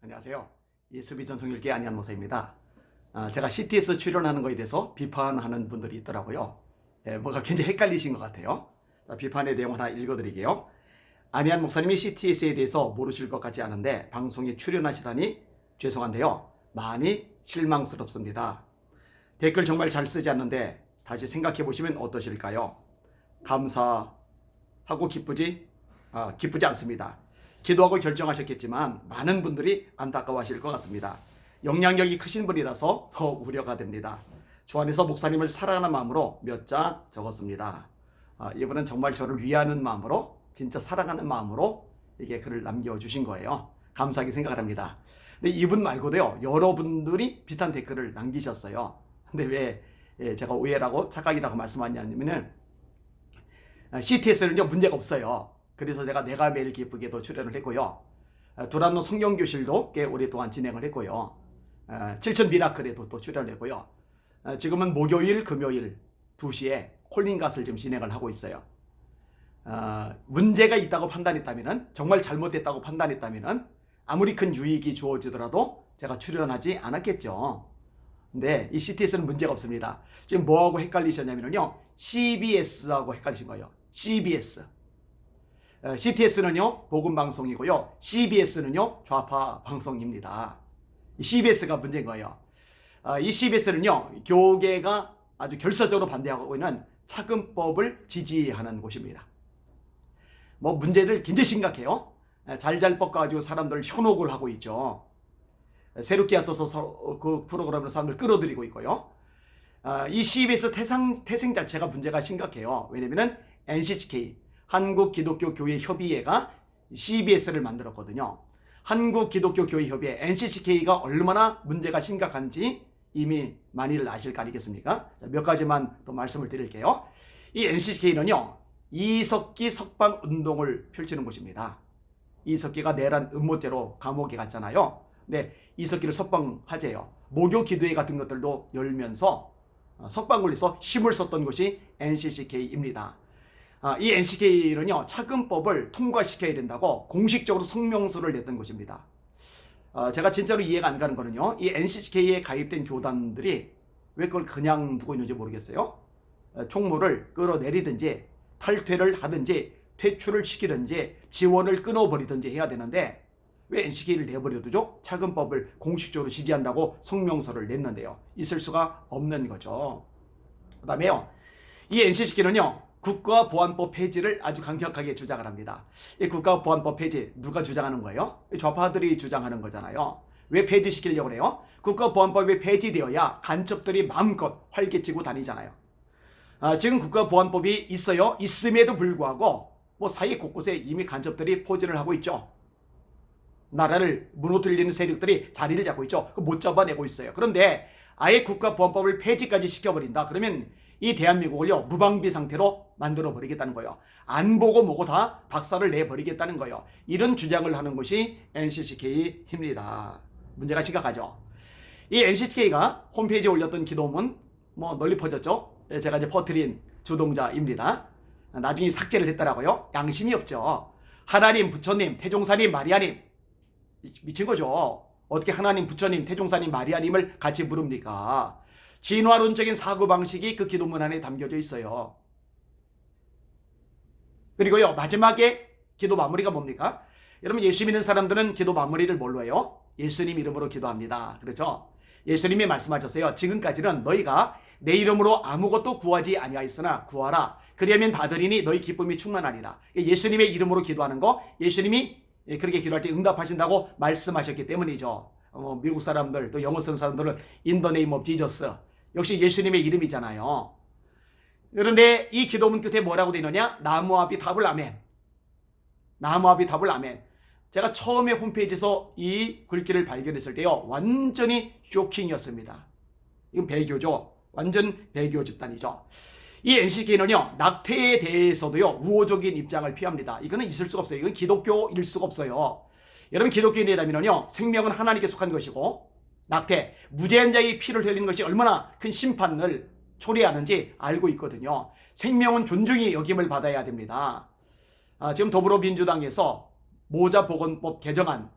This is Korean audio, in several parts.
안녕하세요. 예수비 전송일기 안희한 목사입니다. 제가 CTS 출연하는 거에 대해서 비판하는 분들이 있더라고요. 뭐가 굉장히 헷갈리신 것 같아요. 비판의 내용 하나 읽어드릴게요. 안희한 목사님이 CTS에 대해서 모르실 것 같지 않은데 방송에 출연하시다니 죄송한데요. 많이 실망스럽습니다. 댓글 정말 잘 쓰지 않는데 다시 생각해 보시면 어떠실까요? 감사하고 기쁘지 않습니다. 기도하고 결정하셨겠지만 많은 분들이 안타까워하실 것 같습니다. 영향력이 크신 분이라서 더 우려가 됩니다. 주 안에서 목사님을 사랑하는 마음으로 몇 자 적었습니다. 이분은 정말 저를 위하는 마음으로, 진짜 사랑하는 마음으로 이게 글을 남겨주신 거예요. 감사하게 생각을 합니다. 근데 이분 말고도요, 여러분들이 비슷한 댓글을 남기셨어요. 근데 왜 제가 오해라고 착각이라고 말씀하냐면은 CTS는요 문제가 없어요. 그래서 내가 매일 기쁘게도 출연을 했고요. 두란노 성경교실도 꽤 오랫동안 진행을 했고요. 7천 미라클에도 또 출연을 했고요. 지금은 목요일, 금요일 2시에 콜링갓을 지금 진행을 하고 있어요. 문제가 있다고 판단했다면, 정말 잘못됐다고 판단했다면 아무리 큰 유익이 주어지더라도 제가 출연하지 않았겠죠. 근데 이 CTS는 문제가 없습니다. 지금 뭐하고 헷갈리셨냐면요, CBS하고 헷갈리신 거예요. CBS. CTS는요 복음방송이고요, CBS는요 좌파 방송입니다. 이 CBS가 문제인 거예요. 이 CBS는요 교계가 아주 결사적으로 반대하고 있는 차근법을 지지하는 곳입니다. 뭐 문제들 굉장히 심각해요. 잘법 가지고 사람들 현혹을 하고 있죠. 새롭게 하소서 그 프로그램으로 사람들 끌어들이고 있고요. 이 CBS 태생 자체가 문제가 심각해요. 왜냐면은 NCHK 한국기독교교회협의회가 CBS를 만들었거든요. 한국기독교교회협의회 NCHK가 얼마나 문제가 심각한지 이미 많이들 아실 거 아니겠습니까? 몇 가지만 또 말씀을 드릴게요. 이 NCHK는요 이석기 석방운동을 펼치는 곳입니다. 이석기가 내란 음모죄로 감옥에 갔잖아요. 근데 이석기를 석방하재요. 목요 기도회 같은 것들도 열면서 석방 걸려서 힘을 썼던 곳이 NCHK입니다. 이 NCK는요 차근법을 통과시켜야 된다고 공식적으로 성명서를 냈던 곳입니다. 제가 진짜로 이해가 안 가는 거는요, 이 NCK에 가입된 교단들이 왜 그걸 그냥 두고 있는지 모르겠어요. 총무를 끌어내리든지 탈퇴를 하든지 퇴출을 시키든지 지원을 끊어버리든지 해야 되는데 왜 NCK를 내버려두죠? 차근법을 공식적으로 지지한다고 성명서를 냈는데요. 있을 수가 없는 거죠. 그 다음에요, 이 NCK는요 국가보안법 폐지를 아주 강력하게 주장을 합니다. 이 국가보안법 폐지 누가 주장하는 거예요? 좌파들이 주장하는 거잖아요. 왜 폐지시키려고 그래요? 국가보안법이 폐지되어야 간첩들이 마음껏 활개치고 다니잖아요. 지금 국가보안법이 있어요. 있음에도 불구하고 뭐 사회 곳곳에 이미 간첩들이 포진을 하고 있죠. 나라를 무너뜨리는 세력들이 자리를 잡고 있죠. 못 잡아내고 있어요. 그런데 아예 국가보안법을 폐지까지 시켜버린다. 그러면 이 대한민국을요 무방비 상태로 만들어 버리겠다는 거예요. 안 보고 뭐고 다 박살을 내버리겠다는 거예요. 이런 주장을 하는 것이 NCK입니다. 문제가 심각하죠. 이 NCK가 홈페이지에 올렸던 기도문 뭐 널리 퍼졌죠. 제가 이제 퍼뜨린 주동자입니다. 나중에 삭제를 했더라고요. 양심이 없죠. 하나님, 부처님, 태종사님, 마리아님, 미친 거죠. 어떻게 하나님, 부처님, 태종사님, 마리아님을 같이 부릅니까? 진화론적인 사고방식이 그 기도문 안에 담겨져 있어요. 그리고요 마지막에 기도 마무리가 뭡니까? 여러분, 예수 믿는 사람들은 기도 마무리를 뭘로 해요? 예수님 이름으로 기도합니다. 그렇죠? 예수님이 말씀하셨어요. 지금까지는 너희가 내 이름으로 아무것도 구하지 아니하였으나 구하라. 그리하면 받으리니 너희 기쁨이 충만하리라. 예수님의 이름으로 기도하는 거, 예수님이 그렇게 기도할 때 응답하신다고 말씀하셨기 때문이죠. 미국 사람들, 또 영어 쓰는 사람들은 In the name of Jesus, 역시 예수님의 이름이잖아요. 그런데 이 기도문 끝에 뭐라고 되어 있느냐? 나무아비 답을 아멘. 나무아비 답을 아멘. 제가 처음에 홈페이지에서 이 글귀를 발견했을 때요 완전히 쇼킹이었습니다. 이건 배교죠. 완전 배교 집단이죠. 이 NCK는요 낙태에 대해서도요 우호적인 입장을 피합니다. 이거는 있을 수가 없어요. 이건 기독교일 수가 없어요. 여러분, 기독교인이라면요 생명은 하나님께 속한 것이고 낙태, 무죄한 자의 피를 흘리는 것이 얼마나 큰 심판을 초래하는지 알고 있거든요. 생명은 존중이 여김을 받아야 됩니다. 지금 더불어민주당에서 모자보건법 개정안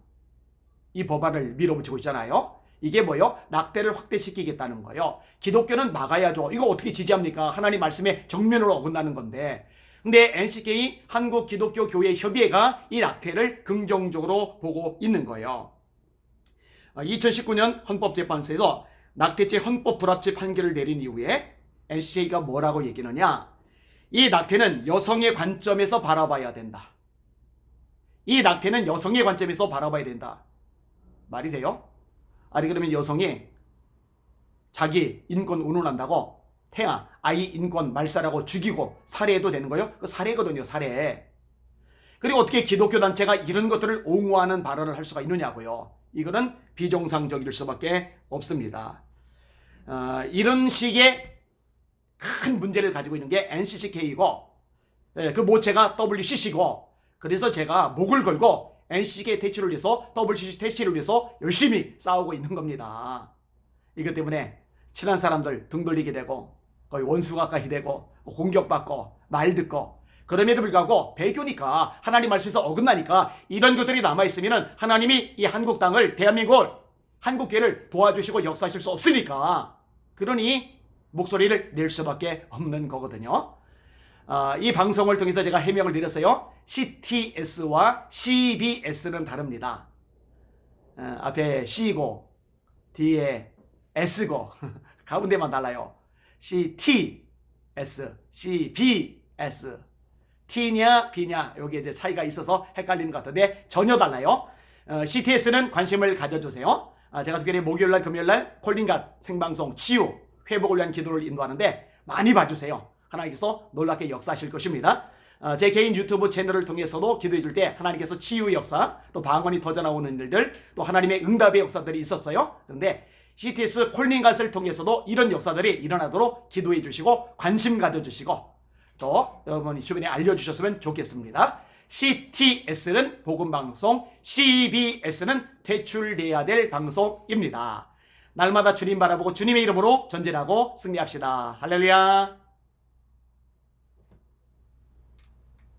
이 법안을 밀어붙이고 있잖아요. 이게 뭐요? 낙태를 확대시키겠다는 거예요. 기독교는 막아야죠. 이거 어떻게 지지합니까? 하나님 말씀에 정면으로 어긋나는 건데. 근데 NCK 한국기독교교회협의회가 이 낙태를 긍정적으로 보고 있는 거예요. 2019년 헌법재판소에서 낙태죄 헌법 불합치 판결을 내린 이후에 NCK가 뭐라고 얘기하느냐? 이 낙태는 여성의 관점에서 바라봐야 된다. 이 낙태는 여성의 관점에서 바라봐야 된다. 말이 돼요? 아니 그러면 여성이 자기 인권 운운한다고 아이 인권 말살하고 죽이고 살해해도 되는 거예요? 그 살해거든요, 살해. 그리고 어떻게 기독교 단체가 이런 것들을 옹호하는 발언을 할 수가 있느냐고요. 이거는 비정상적일 수밖에 없습니다. 이런 식의 큰 문제를 가지고 있는 게 NCCK이고 그 모체가 WCC고 그래서 제가 목을 걸고 NCK 퇴치를 위해서 WCC 퇴치를 위해서 열심히 싸우고 있는 겁니다. 이것 때문에 친한 사람들 등 돌리게 되고 거의 원수 가까이 되고 공격받고 말 듣고 그럼에도 불구하고 배교니까 하나님 말씀에서 어긋나니까 이런 것들이 남아있으면 하나님이 이 한국 땅을 대한민국을 한국교회를 도와주시고 역사하실 수 없으니까 그러니 목소리를 낼 수밖에 없는 거거든요. 이 방송을 통해서 제가 해명을 드렸어요. CTS와 CBS는 다릅니다. 앞에 C고 뒤에 S고 가운데만 달라요. CTS, CBS T냐 B냐 여기에 이제 차이가 있어서 헷갈리는 것 같은데 전혀 달라요. CTS는 관심을 가져주세요. 제가 특별히 목요일날 금요일날 콜링갓 생방송 치유 회복을 위한 기도를 인도하는데 많이 봐주세요. 하나님께서 놀랍게 역사하실 것입니다. 제 개인 유튜브 채널을 통해서도 기도해 줄 때 하나님께서 치유의 역사 또 방언이 터져나오는 일들 또 하나님의 응답의 역사들이 있었어요. 그런데 CTS 콜링갓을 통해서도 이런 역사들이 일어나도록 기도해 주시고 관심 가져주시고 또 여러분이 주변에 알려주셨으면 좋겠습니다. CTS는 복음방송, CBS는 퇴출돼야 될 방송입니다. 날마다 주님 바라보고 주님의 이름으로 전진하고 승리합시다. 할렐루야.